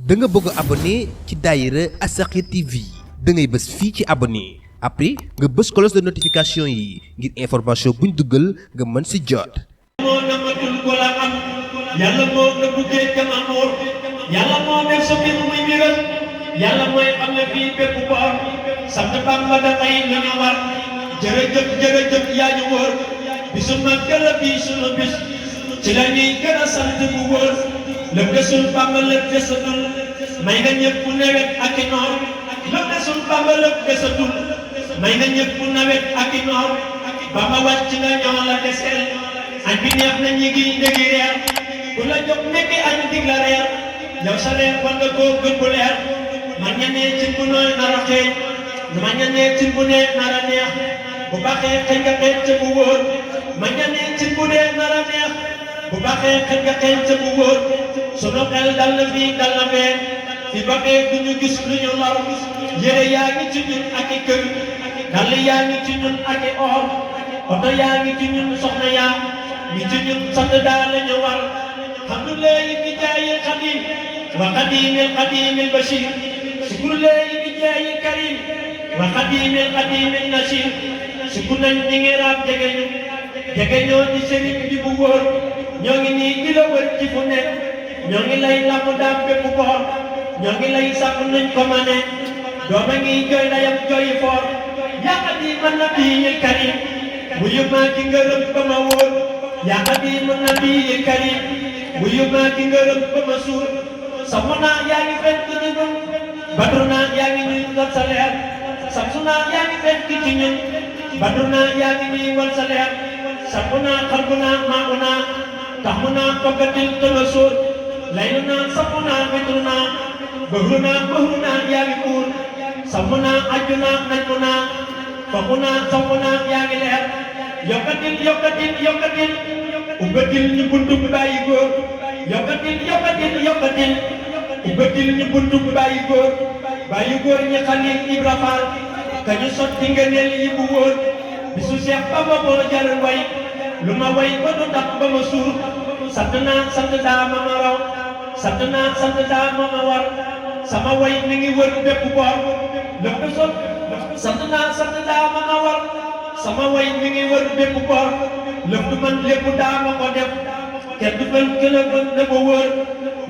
da nga bëgg abonné ci daayira As-Sakhir TV da ngay bës fii ci abonné après nga bës cloche de notification yi ngir information buñ duggal nga mën ci jot. moo namatul ko la am yàlla moo nga buggee kam amoor yàlla moo def sa mbir muy mbiral yàlla mooy xam ne fii bépp boor sant Bamba dafay lu ñu war jërëjëf jërëjëf yaa ñu wóor bisu màggal bi sunu bis ci la ñuy gën a sant bu wóor lëf desul Bamba lëf desatul may nga ñëpp nawet ak i noor lëf desul Bamba lëf desatul may nga ñëpp nawet ak i noor Bamba wàcc nga ñoo la deseel añ bi neex na ñi ngi ndégi reer ku la jox nekki añ dig la reer yow sa reer war nga koo gën bu leer ma ñanee cin bu nooy nar a xeeñ ma ñanee cin bu nee nar a neex bu baaxee xëy nga xeeñ ca bu wóor ma ñanee cin bu nee nar a neex bu baaxee xëy nga xeeñ ca bu wóor sunu xel dal na fii dal na fee fi baxee du ñu gis lu ñu lor yére yaa ngi ci ñun ak i kër dàll yaa ngi ci ñun ak i or oto yaa ngi ci ñun soxna yaa ngi ci ñun sant daal la ñu war alhamdulillahi bi jaayi xadim wa xadimil xadimil bashir sukrullahi bi jaayi karim wa xadimil xadimil nasir sukku nañ ñi ngi raab jege ñoo di sëriñ bi bu wóor ñoo ngi nii di la wër ci fu nekk ñoo ngi lay lamm daam bépp boor ñoo ngi lay sàmm nañ ko ma ne dooma ngi jooy dayam jooyi foor yaa xadiman nabiyil karim wuyu maa ki ngërëm ba ma wóor yaa xadiman nabiyil karim wuyu maa ki ngërëm ba ma suur samu naa yaa ngi fekk ci ñun badru naa yaa ngi ñuy wal sa leer samsu naa yaa ngi fekk ci ñun badru naa yaa ngi ñuy wal sa leer samu naa xalbu naa maamu naa taxmu naa toggatil tëla sóor laylu naa samu naa witru naa bëhru naa yaa ngi kuur samu naa ajju naa najmu naa famu naa samu naa yaa ngi leer yokkatil ubbatil ñu buntu bi bàyyi góor yokkatil ubbatil ñu buntu bi bàyyi góor ñi Xalil Ibra Faal ka ñu sotti ngëneel yi bu wóor bisu Seex Bamba moo jar way lu ma way ba du tax ba ma suur sant naa sant daa ma ma raw sant naa sant daa ma ma war sama way mi ngi wër bépp boor lëf du sot sant naa sant daa ma ma war sama way mi ngi wër bépp boor lëf du man lépp daa ma ko def kenn du mel gën a mën na ko wóor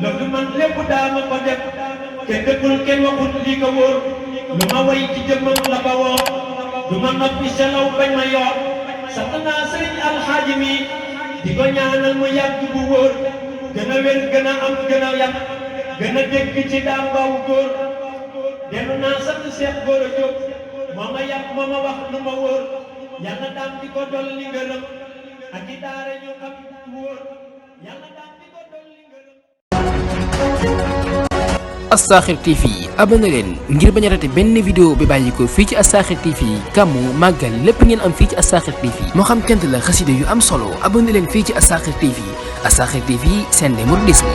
lëf du man lépp daa ma ko def kenn dëggul kenn waxut lii ko wóor lu ma way ci jëmmam la ba woo du ma noppi selaw bañ ma yor sant naa sëriñ alxaaji mi di ko ñaanal mu yàgg bu wóor gën a wér gën a am gën a yàgg gën a dégg ci daam baawu góor dellu naa sant Seex Góor a Jóob moo ma yàgg moo ma wax lu ma wóor yàlla daam di ko dolli ngërëm ak i daara ñu xam wóor yàlla daam di ko dolli ngërëm. As-Sakhir TV abonné leen ngir bañ a raté benn vidéo bi bàyyi ko fii ci As-Sakhir TV gàmmu màggal lépp ngeen am fii ci As-Sakhir TV moo xam kent la xasida yu am solo abonné leen fii ci As-Sakhir TV As-Sakhir TV seen mouridisme